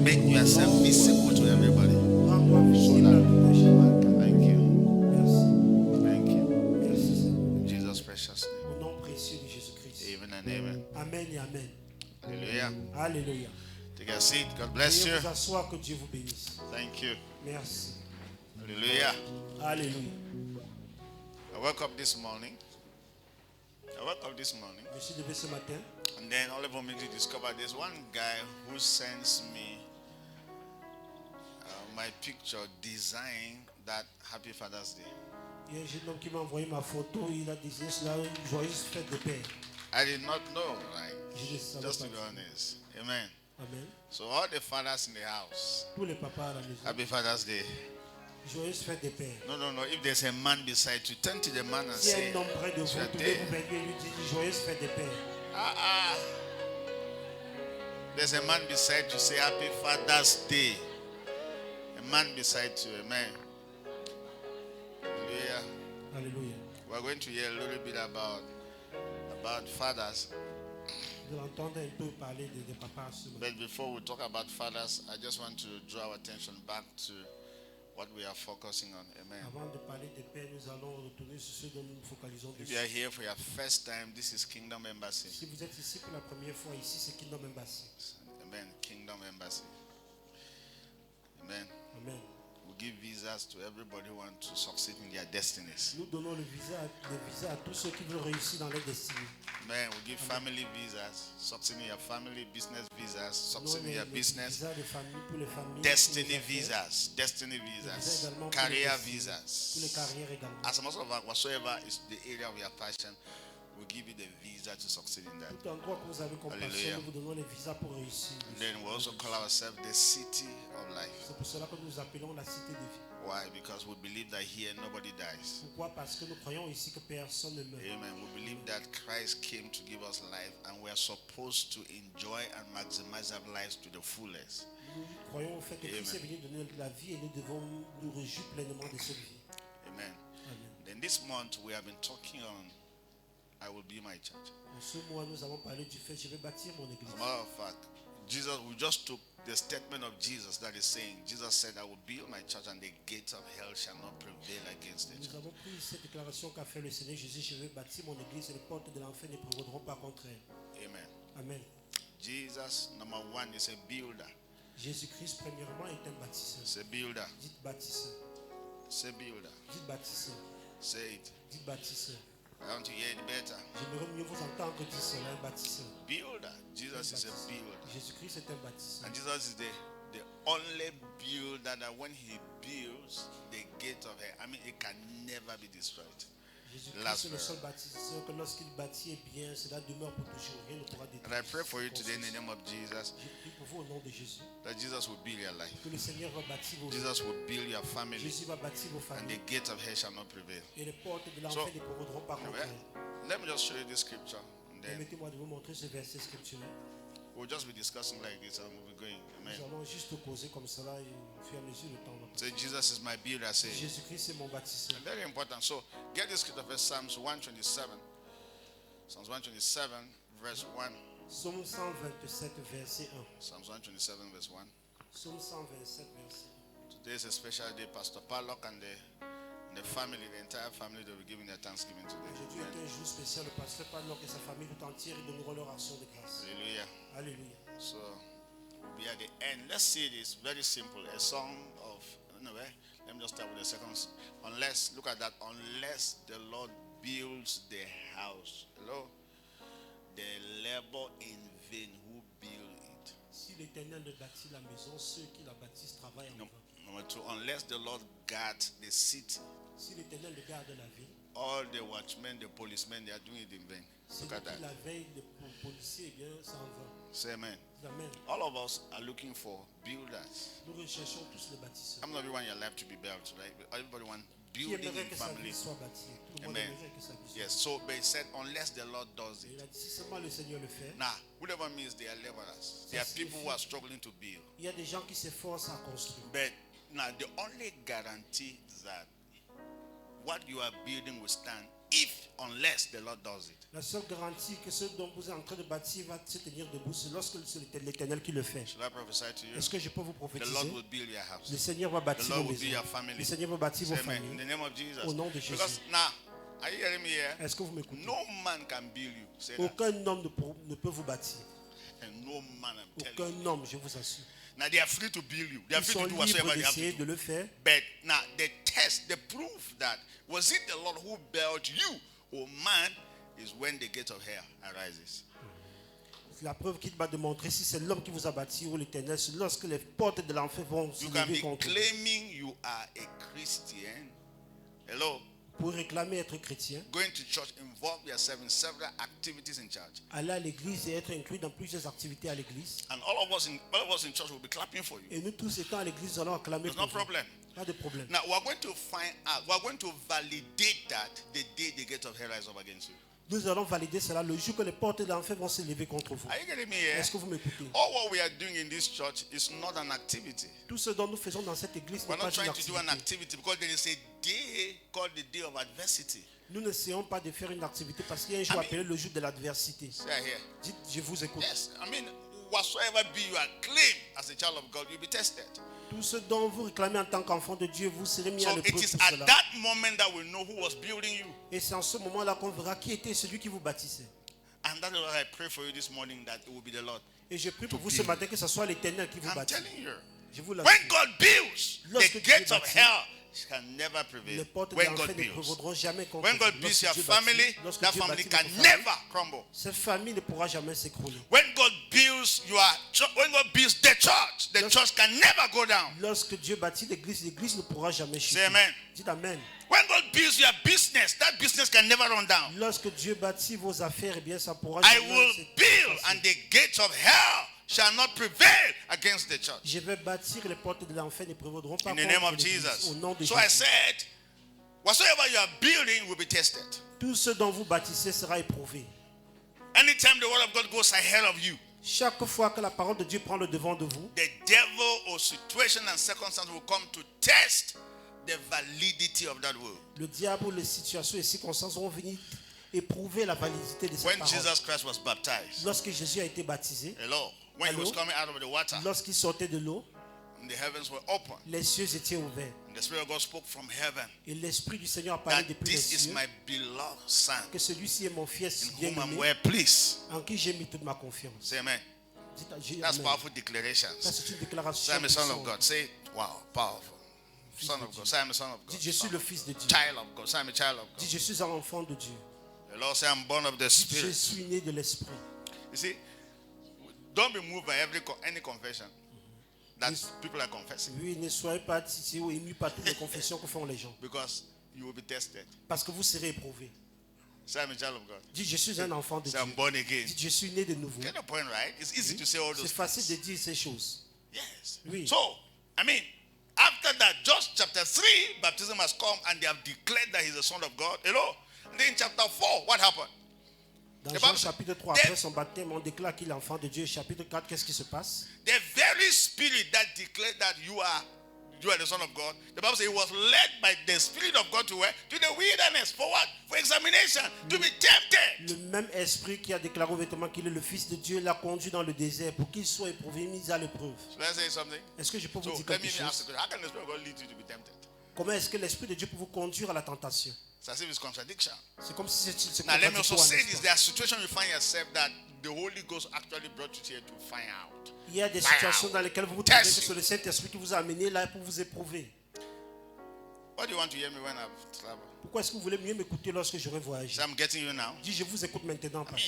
Make yourself visible to everybody. Thank you. Thank you. In Jesus' precious name. Au nom précieux de Jésus-Christ. Amen and amen. Amen et amen. Hallelujah. Alléluia. Take a seat. God bless you. Veuillez vous asseoir, que Dieu vous bénisse. Thank you. Merci. Hallelujah. Alléluia. I woke up this morning. Je suis levé ce matin. And then all of me to discover there's one guy who sends me my picture design that Happy Father's Day. Il y a un jeune homme qui m'a envoyé ma photo. Il a désigné cela une joyeuse fête de paix. I did not know, like, Je ne savais just to pas. be honest. Amen. Amen. So all the fathers in the house, Tous les papas à la maison. Happy Father's Day. Joyeuse fête de paix. No. If there's a man beside you, turn to the man and Si say, un homme près de vous, tournez-vous vers lui et lui dites joyeuse fête de paix. There's a man beside you, say Happy Father's Day. A man beside you, amen. Hallelujah. Alléluia. We're going to hear a little bit about fathers. Vous allez entendre un peu parler des papas ce matin. But before we talk about fathers, I just want to draw our attention back to what we are focusing on. Amen. Avant de parler des pères, nous allons retourner sur ce dont nous nous focalisons If dessus. you are here for your first time, this is Kingdom Embassy. Si vous êtes ici pour la première fois, ici c'est Kingdom Embassy. Amen. Kingdom Embassy. Amen. Amen. We give visas to everybody who wants to succeed in their destinies. Nous donnons le visa à tous ceux qui veulent réussir dans leur destinée. Amen. We give family visas, succeed in your family, business visas, succeed in your business, Visa de famille pour les familles. destiny pour les visas, destiny visas visas, également pour career les visas. Pour les carrières également. As a matter of fact, whatsoever is the area of your passion, we'll give you the visa to succeed in that. Tout endroit que vous avez compassion, Hallelujah. nous vous donnons les visas pour réussir. And then we also call ourselves the city of life. C'est pour cela que nous appelons la cité de vie. Why? Because we believe that here nobody dies. Pourquoi? Parce que nous croyons ici que personne ne meurt. Amen. We believe that Christ came to give us life and we are supposed to enjoy and maximize our lives to the fullest. Nous croyons au fait que Christ est Amen. venu donner la vie et nous devons nous réjouir pleinement de cette vie. Amen. Amen. Then this month we have been talking on I will be my church. En ce mois, nous avons parlé du fait je vais bâtir mon église. As a matter of fact, we just took the statement of Jesus that is saying, Jesus said, I will build my church and the gates of hell shall not prevail against it. Nous avons pris cette déclaration qu'a fait le Seigneur Jésus, je vais bâtir mon église et les portes de l'enfer ne prévaudront pas contre elle. Amen. Amen. Jesus, number one, is a builder. Jésus-Christ, premièrement, est un bâtisseur. It's a builder. Dites bâtisseur. It's a builder. Dites bâtisseur. Say it. Dites bâtisseur. I want to hear it better. J'aimerais mieux vous entendre que dire cela, un bâtisseur. Builder. Jesus is a builder. Jésus-Christ est un bâtisseur. And Jesus is the only builder that when he builds the gate of hell, I mean, it can never be destroyed. Jésus-Christ est le seul bâtisseur que lorsqu'il bâtit est bien, cela demeure pour toujours. Rien ne pourra And détruire. I pray for you today in the name of Jesus Je prie pour vous au nom de Jésus. that Jesus will build your life. Que le Seigneur va bâtir vos vies. Jesus will build your family Jésus va bâtir vos and the familles. gates of hell shall not prevail. Et les portes de l'enfer So, ne prévaudront pas contre Amen. elles. Let me just show you this scripture and then Permettez-moi de vous montrer ce verset scripturel. we'll just be discussing like this and we'll be going. Amen. Nous allons juste causer comme cela et au fur et à mesure le temps va passer. Say, Jesus is my builder. Say, Jésus-Christ est mon bâtisseur. very important. So get this scripture first, Psalms 127. Psalms 127, verse 1. Psaume 127, verset 1. Psalms 127, verse 1. Psaume 127, verset 1. Today is a special day. Pastor Parlock and the family, the entire family, they will be giving their thanksgiving today. Aujourd'hui est un jour spécial. Le pasteur Padlock et sa famille tout entière donneront leur action de grâce. Hallelujah. Alléluia. So we'll be at the end. Let's see this. Very simple. A song of, anyway, let me just start with the second. Unless, look at that. Unless the Lord builds the house. Hello? They labor in vain who build it. Si l'Éternel ne bâtit la maison, ceux qui la bâtissent travaillent en vain. Number two, unless the Lord guards the city, Si l'Éternel garde la ville, all the watchmen, the policemen, they are doing it in vain. celui Look at qui la that. veille, le policier, eh bien, s'en va. Say amen. Amen. All of us are looking for builders. Nous recherchons tous les bâtisseurs. How many of you want your life to be built, right? Everybody want Qui building aimerait in que sa family. vie soit bâtie? Tout le monde Amen. aimerait que sa vie soit Yes. So they said, unless the Lord does bâtie. Il it. a dit, si seulement le Seigneur le fait, Now, whatever means they are laborers. There are people who are struggling to build. il y a des gens qui s'efforcent à construire. But now, the only guarantee that what you are building will stand unless the Lord does it. La seule garantie que ce dont vous êtes en train de bâtir va se tenir debout, c'est lorsque c'est l'Éternel qui le fait. Should I prophesy to you? Est-ce que je peux vous The prophétiser? Lord will build your house. Le Seigneur va The bâtir Lord vos will build maisons. your family. Le Seigneur va bâtir vos Say amen. In familles. the name of Jesus. Au nom de Jésus. Because now, are you hearing me here? Est-ce que vous m'écoutez? No man can build you. Say that. Aucun homme ne peut vous bâtir. And no man, I'm telling you. Aucun homme, je vous assure. Now they are free to build you. They are Ils free sont to do libres whatsoever they have d'essayer to de do. le faire. But now the test, the proof that was it the Lord who built you, or man, is when the gate of hell arises. La preuve qu'il va démontrer si c'est l'homme qui vous a bâti ou l'Éternel, c'est lorsque les portes de l'enfer vont se You can lever be contre vous. claiming you are a Christian. Hello. Pour réclamer être chrétien, Going to church, involve yourself in several activities in church. aller à l'église et être inclus dans plusieurs activités à l'église. And all of us in church will be clapping for you. Et nous tous étant à l'église, nous allons acclamer There's pour no vous. problem. Pas de problème. Now we're going to find out, we're going to validate that the day the gate of hell rise up against you. Nous allons valider cela le jour que les portes de l'enfer vont se lever contre vous. Are you getting me here? Est-ce que vous m'écoutez? All what we are doing in this church is not an activity. Tout ce dont nous faisons dans cette église We're n'est pas not une trying to do an activité. activity because there is a day called the day of adversity. Nous n'essayons pas de faire une activité parce qu'il y a un jour Amen. appelé le jour de l'adversité. Say here. Dites, je vous écoute. Yes, I mean, whatsoever be you are claimed as a child of God, you'll be tested. Tout ce dont vous réclamez en tant qu'enfant de Dieu, vous serez mis So à it l'épreuve is pour at cela. that moment that we know who was building you. Et c'est en ce moment-là qu'on verra qui était celui qui vous bâtissait. And that is why I pray for you this morning that it will be the Lord. Et je prie pour vous ce matin que ce soit l'Éternel qui vous I'm bâtit. telling you. Je vous When l'assure. God builds, Lorsque the Dieu gates of bâtit, hell can never Les prevail. portes de When l'enfer God ne builds. prévaudront jamais contre When God vous. builds Lorsque your Dieu bâtit, family, lorsque that Dieu family bâtit can votre famille, never crumble. cette famille ne pourra jamais s'écrouler. When God builds when God builds the church can never go down. Lorsque Dieu bâtit l'église, l'église ne pourra jamais chuter. Say amen. Dites amen. When God builds your business, that business can never run down. Lorsque Dieu bâtit vos affaires, eh bien, ça pourra I jamais will se build, passer. and the gates of hell shall not prevail against the church. Je vais bâtir, les portes de l'enfer ne prévaudront pas In the name contre of l'église. Jesus. Au nom de So I Jésus. said, whatsoever you are building will be tested. Tout ce dont vous bâtissez sera éprouvé. Anytime the word of God goes ahead of you, Chaque fois que la parole de Dieu prend le devant de vous, the devil or situation and circumstance will come to test the validity of that word. le diable, les situations et circonstances vont venir éprouver la validité de cette When parole. Jesus Christ was baptized, Lorsque Jésus a été baptisé, hello, when he was Hello? coming out of the water, lorsqu'il sortait de l'eau, and the heavens were open, les cieux étaient ouverts. and the Spirit of God spoke from heaven Et l'Esprit du Seigneur a parlé that depuis les this is cieux, my beloved Son, que celui-ci est mon fils in whom I'm bien-aimé, well pleased. en qui j'ai mis toute ma confiance. Say amen. Dites, j'ai- That's amen. powerful Ça, declarations. c'est une déclaration. Say I'm a son of puissante. God. Say, wow, powerful. Son of God. Say I'm a son of God. Dites, je suis le fils de Dieu. Child of God. Say I'm a child of God. Dites, je suis un enfant de Dieu. The Lord say I'm born of the Dites, je Spirit. suis né de l'Esprit. You see, don't be moved by any confession that people are confessing, Oui, ne soyez pas titillés ou émus par toutes les confessions que font les gens. because you will be tested. Parce que vous serez éprouvés. Say I'm a child of God. Dites, je suis un enfant de Say Dieu. I'm born again. Dites, je suis né de nouveau. Get the point, right? It's easy to say all C'est those facile de things. dire ces choses. Yes. Oui. So, I mean, after that, just chapter 3, baptism has come and they have declared that he's the Son of God. Hello? And then in chapter 4, what happened? Dans The Jean Bible- chapitre 3, the- après son baptême, on déclare qu'il est enfant de Dieu. Chapitre 4, qu'est-ce qui se passe? The very spirit that declared that you are the Son of God, the Bible says he was led by the Spirit of God to where? To the wilderness. For what? For examination. To be tempted. Le même esprit qui a déclaré au vêtement qu'il est le Fils de Dieu l'a conduit dans le désert pour qu'il soit éprouvé, mis à l'épreuve. Should I say something? Est-ce que je peux vous So dire let me quelque ask the chose? question. How can the Spirit of God lead you to be tempted? Comment est-ce que l'Esprit de Dieu peut vous conduire à la tentation? It's as if it's contradiction. C'est comme si c'est Now let me also contradictoire, say n'est-ce this. pas? There are situations you find yourself that the Holy Ghost actually brought you here to find out. Il y a des Wow. situations dans lesquelles vous vous trouvez que Test you. c'est le Saint-Esprit qui vous a amené là pour vous éprouver. Why do you want to hear me when I've traveled? Pourquoi est-ce que vous voulez mieux m'écouter lorsque j'aurai voyagé? So I'm getting you now. Dis, je vous écoute maintenant. Parce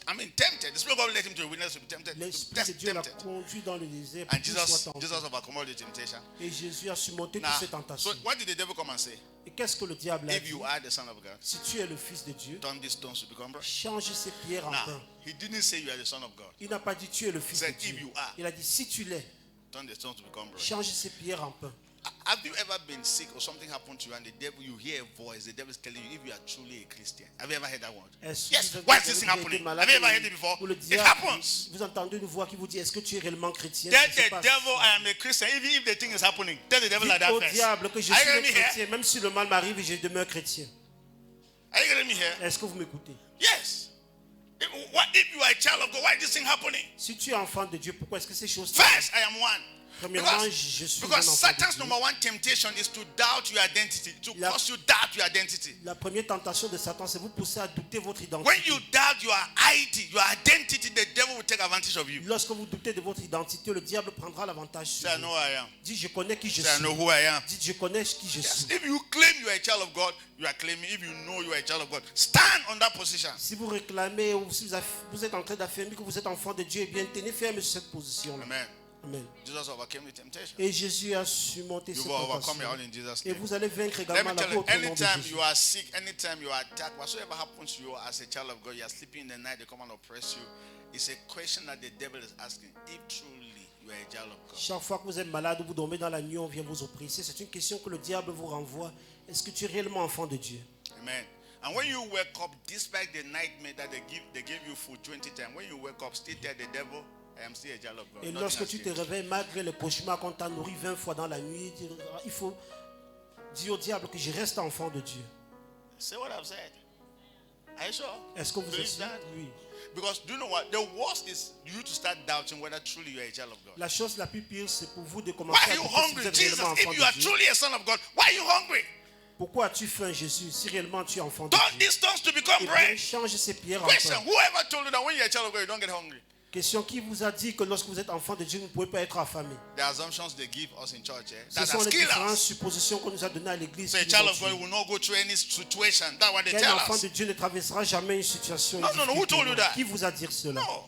I mean, tempted. The Spirit of God led him to the wilderness to be tempted. To be l'Esprit de Dieu l'a tempted. conduit dans le désert pour And qu'il Jesus soit tenté. overcome the temptation. Et Jésus a surmonté Now, toutes ces so tentations. what did the devil come and say? Et qu'est-ce que le diable a If dit? you are the Son of God, Si tu es le Fils de Dieu, turn these stones to become bread. change ces pierres en Now, pain. he didn't say you are the Son of God. Il n'a pas dit tu es le Fils de Said, if Dieu. you are. Il a dit si tu l'es, Turn the stones to become bread. change ces pierres en pain. Have you ever been sick or something happened to you and the devil, you hear a voice, the devil is telling you if you are truly a Christian? Have you ever heard that word? Est-ce Yes. que vous Why avez is this thing déjà été happening? malade Have you ever heard it before? ou le It diable, happens. vous entendez une voix qui vous dit est-ce que tu es réellement chrétien? Tell Ça se the passe. devil I am a Christian, even if the thing is happening. Tell the devil like Dites that au first. diable que je Are you suis un hearing me here? chrétien, même si le mal m'arrive, je demeure chrétien. Are you getting me here? Est-ce que vous m'écoutez? Yes. If you are a child of God, why is this thing happening? Si tu es enfant de Dieu, pourquoi est-ce que ces choses... First, I am one. Premièrement, je suis un enfant de Satan's Dieu. number one temptation is to doubt your identity, to cause you doubt your identity. La première tentation de Satan, c'est vous pousser à douter votre When identité. you doubt your identity, the devil will take advantage of you. Lorsque vous doutez de votre identité, le diable prendra l'avantage sur Say, I vous. know who I am. Dites, je connais qui je Say, I suis. know who I am. Dites, je connais qui je Yes. suis. If you claim you are a child of God, you are claiming. If you know you are a child of God, stand on that position. Si vous réclamez ou si vous êtes en train d'affirmer que vous êtes enfant de Dieu, eh bien, tenez ferme sur cette position-là. Amen. Amen. Jesus overcame the temptation. Et Jésus a surmonté You cette will overcome tentation. it all in Jesus' Et name. vous allez vaincre Let également me la tell you, vôtre au nom de anytime Jésus. you are sick, anytime you are attacked, whatsoever happens to you as a child of God, you are sleeping in the night, they come and oppress you. It's a question that the devil is asking. If truly you are a child of God. Chaque fois que vous êtes malade ou vous dormez dans la nuit, on vient vous oppresser. C'est une question que le diable vous renvoie. Est-ce que tu es réellement enfant de Dieu? Amen. And when you wake up, despite the nightmare that they gave you food 20 times, when you wake up, still tell the devil, I am still a child of God. Et Nothing lorsque has tu te changed. réveilles, malgré le cauchemar qu'on t'a nourri 20 fois dans la nuit, il faut dire au diable que je reste enfant de Dieu. Say what I've said. Are you sure? Est-ce que vous Believe êtes that? Oui. Because do you know what? The worst is you to start doubting whether truly you are a child of God. La chose la plus pire, c'est pour vous de Why commencer are à you douter si vous hungry? êtes Jesus, réellement enfant if you are de Dieu. truly a son of God, why are you hungry? Pourquoi as-tu faim, Jésus, si réellement tu es enfant de Turn Dieu? these stones to Eh become bien, bread. change ces pierres en Question, pain. whoever told you that when you're a child of God, you don't get hungry? Question, qui vous a dit que lorsque vous êtes enfant de Dieu, vous ne pouvez pas être affamé? The assumptions they give us in church, Ce that sont has les killed différentes us. suppositions qu'on nous a données à l'église. So a qui nous child ont of God tués. will not go through any situation. That's what they Qu'un tell enfant us. de Dieu ne traversera jamais une situation No, no, no, who told you that? Qui vous a dit cela? No.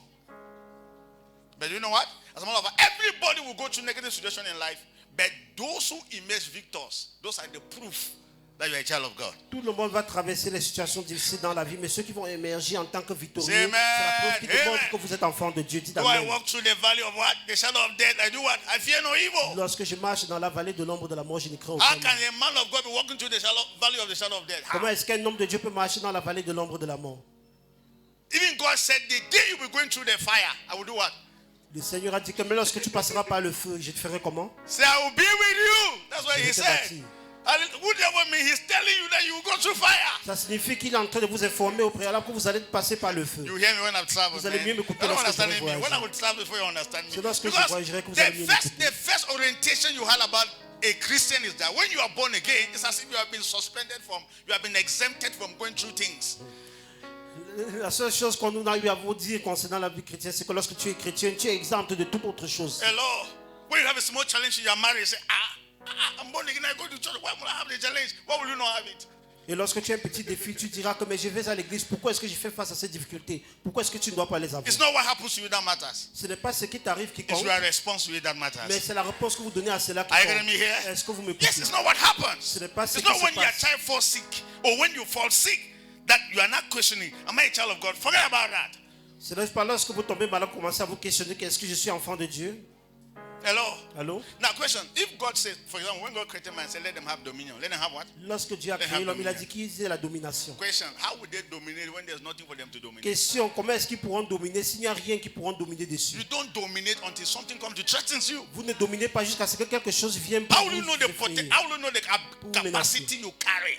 But you know what? As a matter of fact, everybody will go through negative situation in life. But those who emerge victors, those are the proof that you are a child of God. Tout le monde va traverser les situations difficiles dans la vie, mais ceux qui vont émerger en tant que victorieux, Amen. c'est la preuve qui démontre Amen. que vous êtes enfant de Dieu. Dites Though I amen. walk through the valley of what? The shadow of death, I do what? I fear no evil. Lorsque je marche dans la vallée de l'ombre de la mort, je ne crains How aucun can mal. a man of God be walking through the valley of the shadow of death? How? Comment est-ce qu'un homme de Dieu peut marcher dans la vallée de l'ombre de la mort? Even God said, the day you be going through the fire, I will do what? Le Seigneur a dit que mais lorsque tu passeras par le feu, je te ferai comment? Say, I will be with you. That's what Je he vais te said. bâtir. And whatever mean, he's telling you that you will go through fire. Ça signifie qu'il est en train de vous informer au préalable que vous allez passer par le feu. You hear me when I've traveled, Vous allez man. mieux m'écouter You don't lorsque je understand me. voyage. When I will travel before you understand me. C'est lorsque je Because voyagerai que vous allez mieux m'écouter. the first orientation you had about a Christian is that when you are born again, it's as if you have been suspended from, you have been exempted from going through things. La seule chose qu'on nous a eu à vous dire concernant la vie chrétienne, c'est que lorsque tu es chrétien, tu es exempt de toute autre chose. Hello. When you have a small challenge in your marriage, you say, I'm born again, I go to church, why will I have the challenge? Why will you not have it? Et lorsque tu as un petit défi, tu diras que mais je vais à l'église, pourquoi est-ce que je fais face à ces difficultés? Pourquoi est-ce que tu ne dois pas les avoir? It's not what happens to you that matters. Ce n'est pas ce qui t'arrive qui It's compte, your response to it that mais matters. c'est la réponse que vous donnez à cela qui Are you getting me compte. here? Est-ce que vous m'écoutez? Yes, it's not what happens. Ce n'est pas ce It's qui not se when your passe. child falls sick or when you fall sick that you are not questioning, am I a child of God? Forget about that. Ce n'est pas lorsque vous tombez malade, vous commencez à vous questionner est-ce que je suis enfant de Dieu? Hello? Allô? Now question, if God said, for example, when God created man and said, let them have dominion, let them have what? Lorsque Dieu a They créé have l'homme, il a dominion. dit qu'ils aient la domination. Question, how would they dominate when there's nothing for them to dominate? Question, comment est-ce qu'ils pourront dominer s'il n'y a rien qui pourront dominer dessus? You don't dominate until something comes to threaten you. Vous ne dominez pas jusqu'à ce que quelque chose vienne pour How will vous you know the effrayer. how will you know the Pour capacity you carry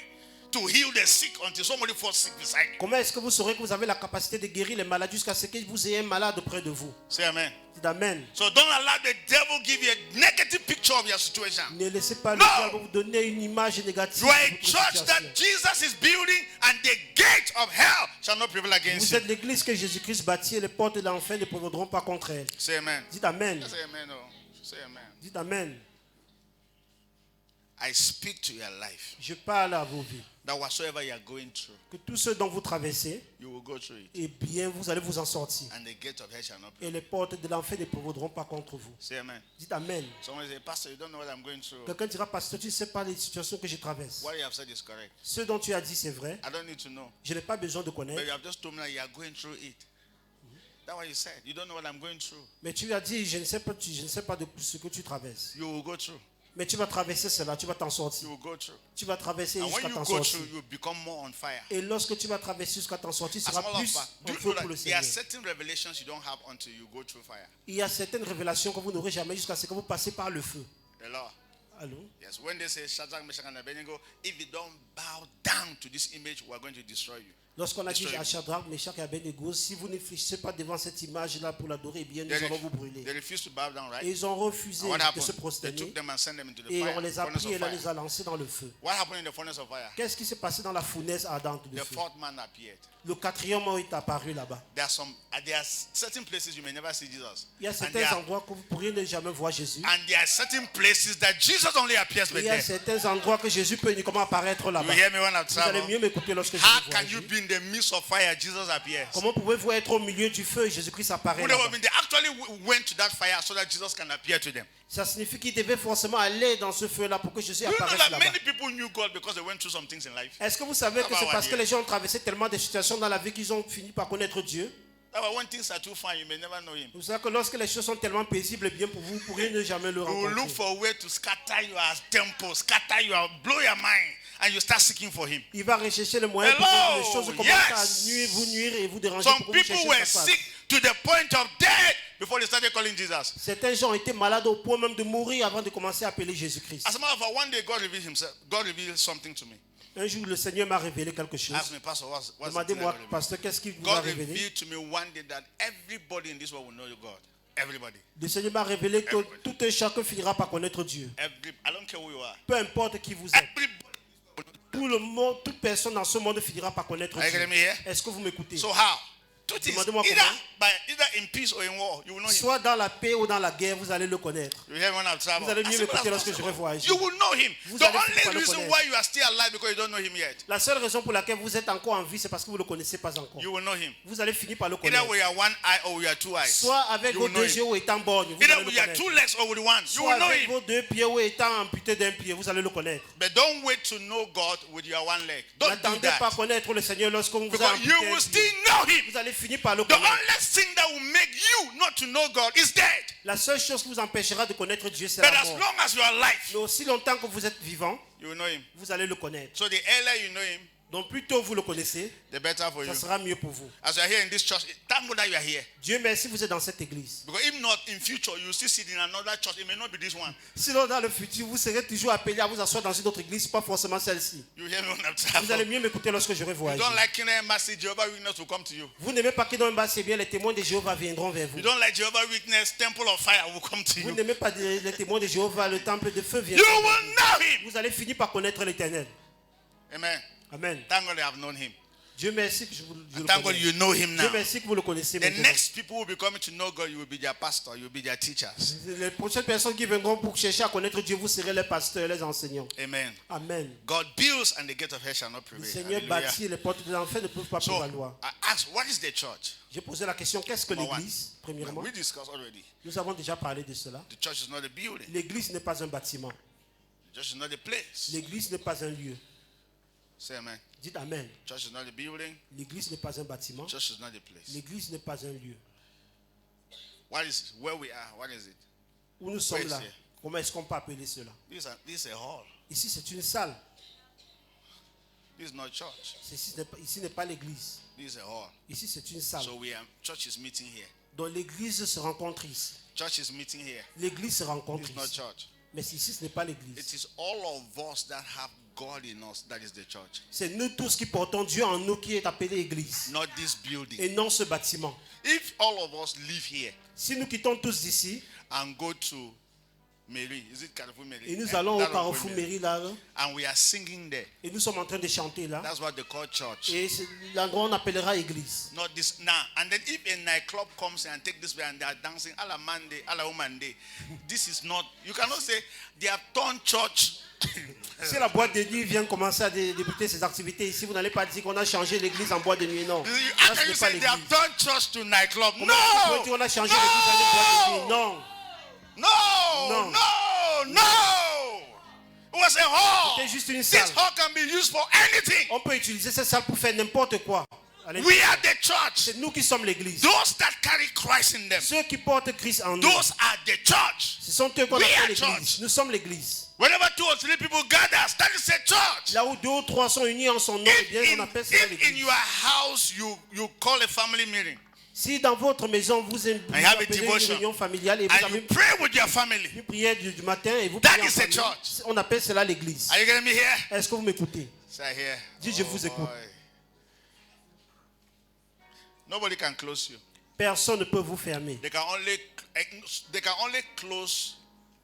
to heal the sick until somebody falls sick beside you? Comment est-ce que vous saurez que vous avez la capacité de guérir les malades jusqu'à ce que vous ayez un malade près de vous? Say amen. Dites amen. So don't allow the devil give you a negative picture of your situation. Ne laissez pas le No. diable vous donner une image négative You are de a votre church that situation. Jesus is building, and the gate of hell shall not prevail against Vous you. êtes l'église que Jésus-Christ bâtit et les portes de l'enfer ne prévaudront pas contre elle. Say amen. Dites amen. Say amen. Oh. Say amen. Dites amen. I speak to your life Je parle à vos vies. that whatsoever you are going through, Que tout ce dont vous traversez, you will go through it, eh bien, vous allez vous en sortir. and the gate of hell shall not Et prevail. les portes de l'enfer ne prévaudront pas contre vous. Say amen. Dites amen. Someone say, Pastor, you don't know what I'm going through. Quelqu'un dira, pasteur, tu ne sais pas les situations que je traverse. What you have said is correct. Ce dont tu as dit, c'est vrai. I don't need to know. Je n'ai pas besoin de But connaître. you have just told me that you are going through it. That's what you said. You don't know what I'm going through. Mais tu as dit, je ne sais pas de ce que tu traverses. You will go through. Mais tu vas traverser cela, tu vas t'en sortir. You will go through. Tu vas traverser And when jusqu'à you t'en go sortir. through, you become more on fire. Et lorsque tu vas traverser jusqu'à t'en sortir, tu As a seras matter of plus fact, do en you feu know pour le that there are Seigneur. certain revelations you don't have until you go through fire? Il y a certaines révélations que vous n'aurez jamais jusqu'à ce que vous passez par le feu. The Lord. Allô? Yes, when they say Shadrach, Meshach, and Abednego, if you don't bow down to this image, we are going to destroy you. Lorsqu'on a dit Destroy à you. Shadrach, Meshach et Abednego, si vous ne fléchissez pas devant cette image-là pour l'adorer, eh bien nous They, allons vous brûler. they refused to bow down, right? Et ils ont refusé And what de se happened? They prosterner took them and sent them into the et fire, on les a furnace pris et of là les fire. a lancés dans le feu. What happened in the furnace of fire? Qu'est-ce qui s'est passé dans la fournaise ardente de The feu? fourth man appeared. Le quatrième homme est apparu là-bas. There are certain places you may never see Jesus. Il y a And certains endroits que vous pourriez ne jamais voir Jésus. there are certain places that Jesus only appears Il with y a there. certains endroits que Jésus peut uniquement apparaître You là-bas. hear me when I Vous allez travel? mieux m'écouter lorsque je How vous can you vois. be in the midst of fire? Jesus appears. Comment pouvez-vous être au milieu du feu et Jésus-Christ apparaît Would they là-bas? have been- They actually went to that fire so that Jesus can appear to them. Ça signifie qu'il devait forcément aller dans ce feu-là pour que Jésus Do you know apparaisse that là-bas. many people knew God because they went through some things in life? Est-ce que vous savez que Ah, c'est bah, parce ouais, que les gens ont traversé tellement de situations dans la vie qu'ils ont fini par connaître Dieu? That when things are too fine, you may never know Him. Vous savez que lorsque les choses sont tellement paisibles, eh bien pour vous, vous pourriez ne jamais le You will look rencontrer. for a way to scatter your temple, scatter your, blow your mind, and you start seeking for Him. Il va rechercher le moyen pour Hello, que les choses commencent yes. à nuire et vous déranger Some pour que vous people cherchiez were sa face. sick to the point of death before they started calling Jesus. Certains gens étaient malades au point même de mourir avant de commencer à appeler Jésus-Christ. As a matter of fact, one day God revealed something to me. Un jour, le Seigneur m'a révélé quelque chose. Ask me, Pastor, what's the thing that Demandez-moi, God revealed? pasteur, qu'est-ce qu'il vous a God révélé? revealed to me one day that everybody in this world will know God. Everybody. Le Seigneur m'a révélé que tout un chacun finira par connaître Dieu. I don't care who you are. Peu importe qui vous êtes. Everybody. Tout le monde, toute personne dans ce monde finira par connaître Are you Dieu. getting me here? Est-ce que vous m'écoutez? So how? Two things. Demandez-moi Either in peace or in war, you will know Him. Soit dans la paix ou dans la guerre, vous allez le connaître. You hear me when I travel? Vous allez mieux As simple m'écouter as lorsque je possible. revois You will know Him. Vous The allez finir par only le reason connaître. why you are still alive because you don't know Him yet. La seule raison pour laquelle vous êtes encore en vie, c'est parce que vous ne le connaissez pas encore. You will know Him. Vous allez finir par le Either connaître. we are one eye or we are two eyes. Soit avec You vos will know deux Him. yeux ou étant borgne, vous Either allez le we are connaître. two legs or with one. You Soit will know avec Him. vos deux pieds ou étant amputé d'un pied, vous allez le connaître. But don't wait to know God with your one leg. Don't do N'attendez pas that. connaître le Seigneur lorsqu'on vous a Because amputé you un will pied. still know Him. Vous allez finir par le The connaître. only thing that will make you not to know God is dead. La seule chose qui vous empêchera de connaître Dieu, c'est But la as mort. long as you are alive, Mais aussi longtemps que vous êtes vivant, you will know Him. vous allez le connaître. So the earlier you know Him, Donc plus tôt vous le connaissez, the better for you. ça sera mieux pour vous. As you are here in this church, thank God that you are here. Dieu merci, vous êtes dans cette église. Because if not, in future, you will still sit in another church. It may not be this one. Sinon, dans le futur, vous serez toujours appelé à vous asseoir dans une autre église, pas forcément celle-ci. You hear me when I'm Vous allez traveling. mieux m'écouter lorsque je vais You voyager. don't like Kingdom Embassy, Jehovah Witness will come to you. Vous n'aimez pas que dans un bas, c'est bien, les témoins de Jéhovah viendront vers vous. You don't like Jehovah Witness, Temple of Fire will come to Vous you. n'aimez pas les témoins de Jéhovah, le temple de feu You viendra. will know Him. Vous allez finir par connaître l'Éternel. Amen. Amen. Thank God I have known Him. Dieu merci que je le Thank God connais. you know Him Dieu now. merci que vous le connaissez The maintenant. next people who will be coming to know God, you will be their pastor, you will be their teachers. Les prochaines personnes qui viendront pour chercher à connaître Dieu, vous serez les pasteurs, les enseignants. Amen. Amen. God builds and the gate of hell shall not Le prevail. Seigneur Hallelujah. bâtit et les portes de l'enfer ne peuvent pas So prévaloir. I asked, what is the church? J'ai posé la question, qu'est-ce que Number one. l'église? Premièrement, We discussed already. nous avons déjà parlé de cela. The church is not a building. L'église n'est pas un bâtiment. The church is not a place. L'église n'est pas un lieu. Say amen. Dites Amen. Church is not a building. L'église n'est pas un bâtiment. Church is not a place. L'église n'est pas un lieu. What is where we are? What is it? Où nous sommes Where is là, here? comment est-ce qu'on peut appeler cela? This is a hall. Ici, c'est une salle. This is not church. Ici n'est pas l'église. This is a hall. Ici, c'est une salle. So we are church is meeting here. Donc l'église se rencontre ici. Church is meeting here. L'église se rencontre It's not ici. church. Mais ici, ce n'est pas It l'église. is all of us that have God in us that is the church. C'est nous tous qui portons Dieu en nous qui est appelé église. Not this building. Et non ce bâtiment. If all of us live here Si nous quittons tous d'ici and go to Mary, is it Carrefour Mary? et nous allons au That Carrefour Mary. Mairie là, And we are singing there. et nous sommes en train de chanter là, That's what they call church. et c'est l'endroit on appellera église. Not this now. And then if a nightclub comes and take this way and they are dancing a la Monday, a la Monday, this is not. You cannot say they have turned church. Si la boîte de nuit vient commencer à débuter ses activités ici, vous n'allez pas dire qu'on a changé l'église en boîte de nuit, non. How Ça, can ce you n'est pas say they have l'église. turned church to nightclub? Comment vous pouvez dire No! on a changé l'église en une boîte de nuit? Non. No! No. No! No! It was a hall. C'était juste une This salle. hall can be used for anything. On peut utiliser cette salle pour faire n'importe quoi. Allez. We are the church. C'est nous qui sommes l'église. Those that carry Christ in them, Ceux qui portent Christ en nous, those are the church. ce sont eux qu'on We are appelle church. l'église. Nous sommes l'église. Whenever 2 or 3 people gather, that is a church. Là où 2 ou 3 sont unis en son nom, eh bien, on appelle cela If in l'église. your house you call a family meeting, Si dans votre maison vous you have a appelez une devotion, réunion familiale et vous and avez you pray with your family, une prière du matin et vous that priez en is a famille, church. on appelle cela l'église. Are you getting me here? Est-ce que vous m'écoutez? Say here. Dis, je vous écoute. Boy. Nobody can close you. Personne ne peut vous fermer. They can only close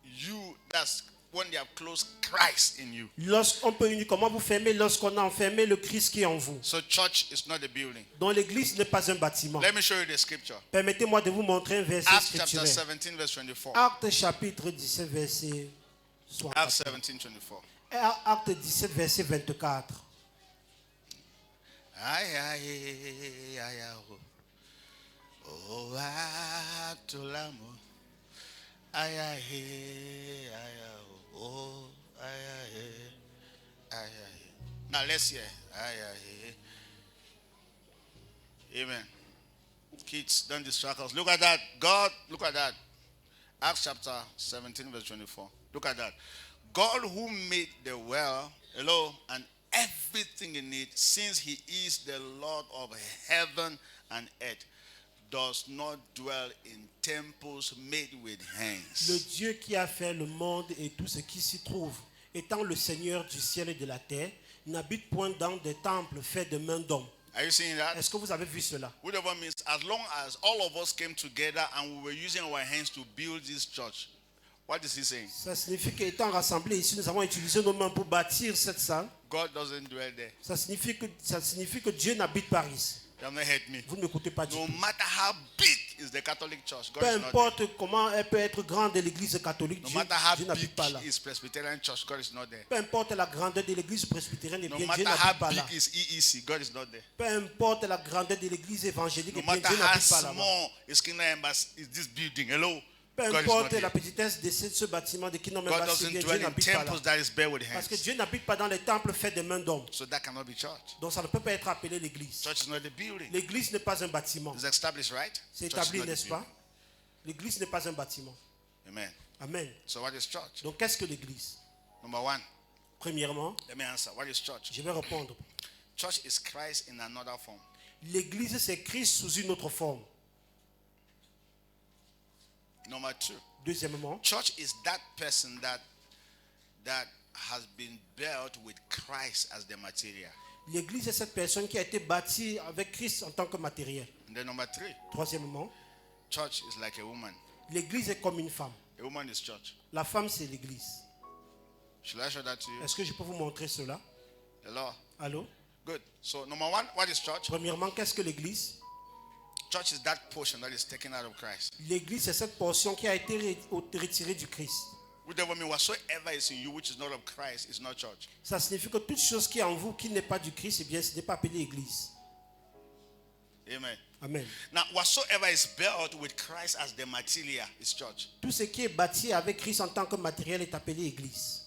you. That's when they have closed Christ in you. Lorsqu'on peut uniquement vous fermer lorsqu'on a enfermé le Christ qui est en vous. So church is not a building. Donc l'église n'est pas un bâtiment. Let me show you the scripture. Permettez-moi de vous montrer un verset Acts chapter scripturel. 17 verse 24. Acte chapitre 17 verset Acts 24. 17, 24. Acte 17 verset 24. Aye, aye, aye, aye, oh, atulamo. Aye, aye, aye, oh, aye, aye, aye, aye. Now let's hear. Aye, aye. Amen. Kids, don't distract us. Look at that. God, look at that. Acts chapter 17 verse 24. Look at that. God who made the world, hello, and everything in it, since he is the Lord of heaven and earth, does not dwell in temples made with Le hands. Dieu qui a fait le monde et tout ce qui s'y trouve, étant le Seigneur du ciel et de la terre, n'habite point dans des temples faits de mains d'hommes. Are you seeing that? Est-ce que vous avez vu cela? Whatever means, as long as all of us came together and we were using our hands to build this church, what is he saying? Ça signifie qu'étant rassemblés ici, nous avons utilisé nos mains pour bâtir cette salle. God doesn't dwell there. Ça signifie que Dieu n'habite pas ici. You have not heard me. Vous ne m'écoutez pas du No tout. matter how big is the Catholic Church, God Peu is not there. importe comment elle peut être grande l'église catholique, No Dieu matter how Dieu big n'habite pas là. is Presbyterian Church, God is not there. Peu importe la grandeur de l'église presbytérienne, No Dieu matter n'habite pas how là. big is EEC, God is not there. Peu importe la grandeur de l'église évangélique, No Dieu matter how n'habite pas là. small is Kingdom Embassy, is this building, hello, Peu God is not importe there. la petitesse de ce bâtiment de Kingdom God Embassy, doesn't Dieu dwell in n'habite pas là. temples that is built with Parce que hands. Dieu n'habite pas dans les temples faits de mains d'hommes. So that cannot be church. Donc ça ne peut pas être appelé l'église. Church is not a building. L'église n'est pas un bâtiment. It's established, right? C'est Church is établi, not a n'est-ce pas? building. L'église n'est pas un bâtiment. Amen. Amen. So what is church? Donc qu'est-ce que l'église? Number one, Premièrement, let me answer. What is church? je vais répondre. Church is Christ in another form. L'église, c'est Christ sous une autre forme. Number two, Deuxièmement, church is that person that has been built with Christ as the material. l'église est cette personne qui a été bâtie avec Christ en tant que matériel. And then number three, Troisièmement, church is like a woman. l'église est comme une femme. A woman is church. La femme, c'est l'église. Should I show that to you? Est-ce que je peux vous montrer cela? Hello? Allô? Good. So number one, what is church? Premièrement, qu'est-ce que l'église? Church is that portion that is taken out of Christ. L'église, c'est cette portion qui a été retirée du Christ. Whatever mean whatsoever is in you which is not of Christ is not church. Ça signifie que toute chose qui est en vous, qui n'est pas du Christ, eh bien, ce n'est pas appelé église. Amen. Amen. Now, whatsoever is built with Christ as the material is church. Tout ce qui est bâti avec Christ en tant que matériel est appelé église.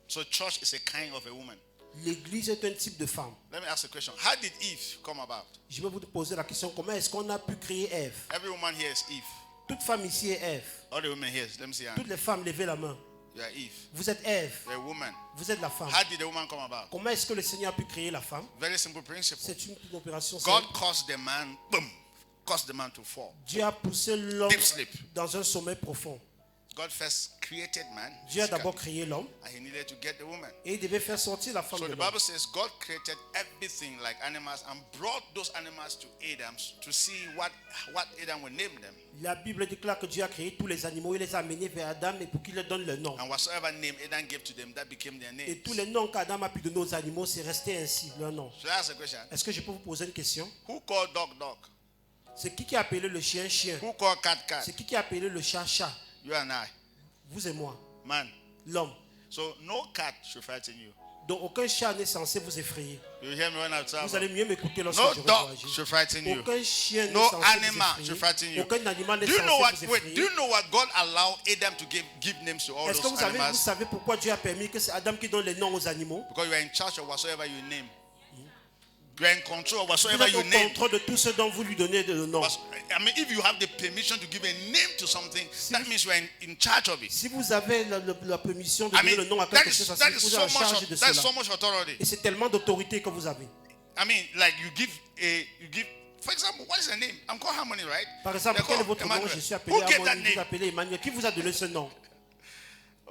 So church is a kind of a woman. L'église est un type de femme. Let me ask a question. How did Eve come about? Je vais vous poser la question, comment est-ce qu'on a pu créer Ève? Every woman here is Eve. Toute femme ici est Ève. All the women here, let me see. Toutes les femmes, levez la main. You are Eve. Vous êtes Ève. You're a woman. Vous êtes la femme. How did the woman come about? Comment est-ce que le Seigneur a pu créer la femme? Very simple principle. C'est une opération God simple. caused the man, boom, caused the man to fall. Dieu a poussé l'homme Deep sleep. dans un sommeil profond. God first created man. Dieu a d'abord créé l'homme And he needed to get the woman. et il devait faire sortir la femme So de the l'homme. Bible says God created everything like animals and brought those animals to Adam to see what Adam would name them. La Bible déclare que Dieu a créé tous les animaux, il les a amenés vers Adam et pour qu'il leur donne le nom. And whatsoever name Adam gave to them, that became their Et name. tous les noms qu'Adam a pu donner aux animaux, c'est resté ainsi, leur nom. So that's the question. Est-ce que je peux vous poser une question? Who called dog dog? C'est qui a appelé le chien chien? Who called cat cat? C'est qui a appelé le chat chat? You and I. Vous et moi, Man. l'homme. So no cat should frighten you. Donc aucun chat n'est censé vous effrayer. You hear me when I Vous talk? allez mieux m'écouter lorsque No je vais dog agir. should frighten you. Aucun chien n'est No censé animal vous should frighten effrayer. you. Aucun animal n'est Do you know what? censé vous Wait, do effrayer. you know what God allowed Adam to give names to all Est-ce que those vous animals? savez pourquoi Dieu a permis que c'est Adam qui donne les noms aux animaux? Because you are in charge of whatsoever you name. You are in control of Vous whatsoever êtes you au name. contrôle de tout ce dont vous lui donnez le nom. I mean, if you have the permission to give a name to something, that means you are in charge of it. Si vous avez la permission de I donner mean, le nom à that quelque chose, ça is signifie que vous êtes en charge de that's cela. so much authority. Et c'est tellement d'autorité que vous avez. I mean, like you give For example, what is the name? I'm called Harmony, right? Par exemple, They're quel est called votre nom? Emmanuel. Je suis appelé Who gave that Harmonie, vous name? appelez Emmanuel. Qui vous a donné ce nom?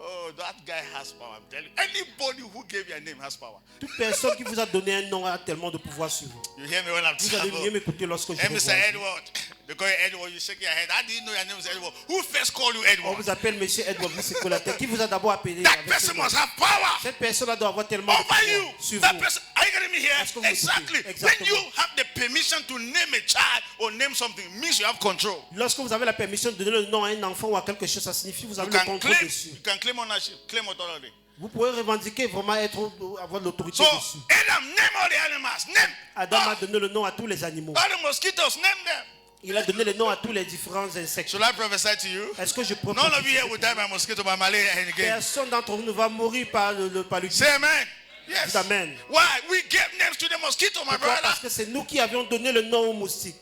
Oh, that guy has power. I'm telling you. Anybody who gave you a name has power. Toute personne qui vous a donné un nom a tellement de pouvoir sur vous. You hear me when I'm Vous allez mieux traveling? m'écouter lorsque je Hey, vais Mr. voir. Edward. They call you Edward, you shake your head. How do you know your name is Edward? Who first called you On Edward? vous appelle Monsieur Edward, vous secouez la tête. Qui vous a d'abord appelé? That avec ce person nom? must have power Cette personne doit avoir tellement de over you. pouvoir sur That vous. person, are you getting me here? Est-ce que vous Exactly. m'écoutez? When Exactement. you have the permission to name a child or name something, means you have control. Lorsque vous avez la permission de donner le nom à un enfant ou à quelque chose, ça signifie que vous You avez le can contrôle claim, dessus. you can claim ownership, claim authority. Vous pouvez revendiquer vraiment avoir l'autorité So, dessus. Adam, name all the animals. Name Adam a donné le nom à tous les animaux. all the mosquitoes. Name them. Il a donné le nom à tous les différents insectes. Should I prophesy to you? Est-ce que je peux None of you prophétiser? here will die by mosquito, by malaria, and again. Personne d'entre vous ne va mourir par le Say amen. Yes. Amen. Why? We gave names to the mosquito, my Pourquoi? brother. Parce que c'est nous qui avions donné le nom aux moustiques.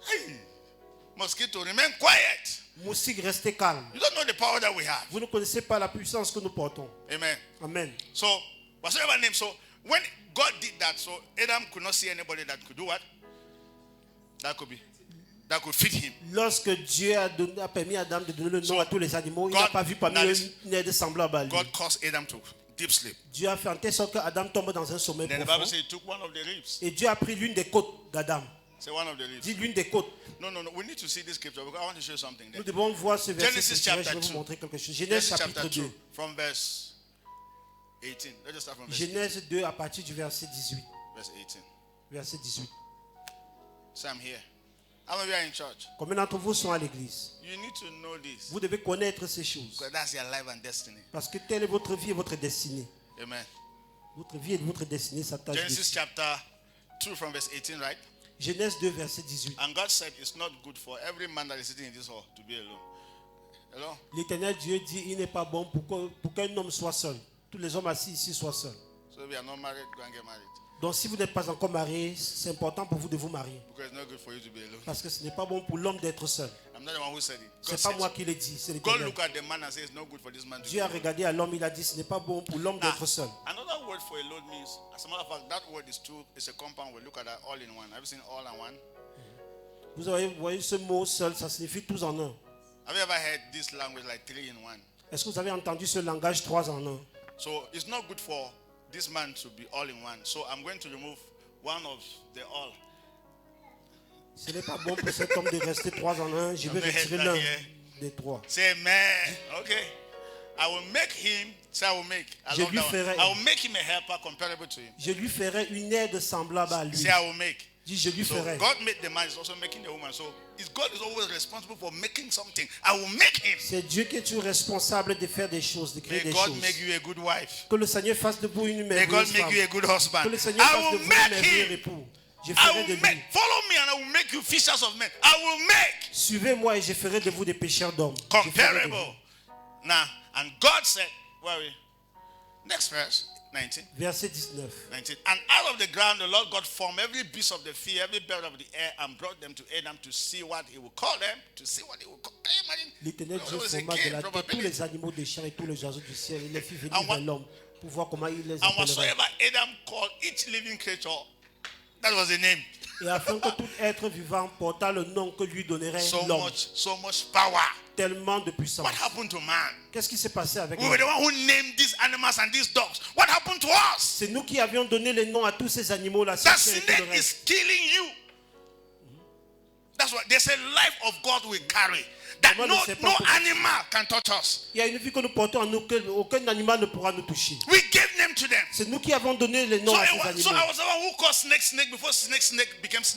Hey. Mosquito, remain quiet. Moustiques, restez calmes. You don't know the power that we have. Vous ne connaissez pas la puissance que nous portons. Amen. Amen. So, whatsoever name. So, when God did that, so Adam could not see anybody that could do what? That could feed him. Lorsque Dieu a permis à Adam de donner le nom So, à tous les animaux, il God- n'a pas vu parmi that eux is- une aide semblable à lui. God caused Adam to deep sleep. Dieu a fait en telle sorte qu'Adam tombe dans un sommeil Then the profond. Bible says he took one of the ribs. Et Dieu a pris l'une des côtes d'Adam. Say one of the ribs. Dit l'une des côtes. No. We need to see this scripture because I want to show you something there. Nous devons voir ce verset. Genesis scripturel, chapter je vais 2. vous montrer quelque chose. Genèse Genesis chapitre chapter 2, 2. from verse 18. Let's just start from verse 18. Genèse 2 à partir du verset 18. Verse 18. Verset 18. So I'm here. How many of you are in church? Combien d'entre vous sont à l'église? You need to know this. Vous devez connaître ces choses. Because that's your life and destiny. Parce que telle est votre vie et votre destinée. Amen. Votre vie et votre destinée s'attachent Genesis dessus. chapter 2 from verse 18, right? Genèse 2, verset 18. And God said, it's not good for every man that is sitting in this hall to be alone. Hello? L'Éternel Dieu dit, il n'est pas bon pour qu'un homme soit seul. Tous les hommes assis ici soient seuls. So if you are not married, go and get married. Donc si vous n'êtes pas encore marié, c'est important pour vous de vous marier. Because it's not good for you to be alone. Parce que ce n'est pas bon pour l'homme d'être seul. I'm not the one who said it. Ce God n'est pas said moi so. qui l'ai dit, c'est God l'Éternel. looked at the man and said, it's not good for this man to be Dieu a alone. regardé à l'homme, il a dit, ce n'est pas bon pour l'homme Now, d'être seul. another word for alone means, as a matter of fact, that word is two. It's a compound word. Look at that, all in one. Have you seen all in one? Vous voyez ce mot seul, ça signifie tous en un. Have you ever heard this language like 3 in 1? Est-ce que vous avez entendu ce langage 3 en 1? So it's not good for this man to be all in one. So I'm going to remove one of the all. Ce n'est pas bon pour cet homme de rester 3 en 1. Je vais Amen. retirer l'un Yeah. des 3. Say amen. Okay. I will make him. Say I will make. I Je love lui that one. ferai- I will make him a helper comparable to him. Je lui ferai une aide semblable à lui. Say I will make. Dis, je lui So ferai. God made the man, is also making the woman. So God is always responsible for making something. I will make him. C'est Dieu qui est toujours responsable de faire des choses, de créer May des God choses. make you a good wife. Que le Seigneur fasse de vous une May God merveilleuse make femme. you a good Que husband. le Seigneur I fasse de will vous un make merveilleux him. époux. Je I ferai de will lui. make. Follow me and I will make you fishers of men. I will make. Suivez-moi et je ferai de vous des pécheurs d'hommes. Je ferai de Comparable. vous. Now, and God said, where are we? Next verse, 19. Verset 19. 19. And out of the ground the Lord God formed every beast of the field, every bird of the air, and brought them to Adam to see what he would call them, to see what he would call. Can you imagine? L'Éternel There Dieu was a forma de game la terre tous probability. les animaux des champs et tous les oiseaux du ciel. Il les fit venir And what- vers l'homme pour voir comment il les And appellerait. whatsoever Adam called each living creature, that was the name. Et afin que tout être vivant portât le nom que lui donnerait l'homme. So much power. Tellement de puissance. What happened to man? Qu'est-ce qui s'est passé avec We were nous? the one who named these animals and these dogs. What happened to us? C'est nous qui avions donné les noms à tous ces animaux-là. That ces chiens et tout le snake is reste. killing you. That's what there's a life of God we carry. That Comment no, ne sait pas no pourquoi? animal can touch us. Il y a une vie que nous portons en nous, aucun animal ne pourra nous toucher. We gave them to them. C'est nous qui avons donné les noms So, à ces so animaux. I was the one who called snake before snake became snake.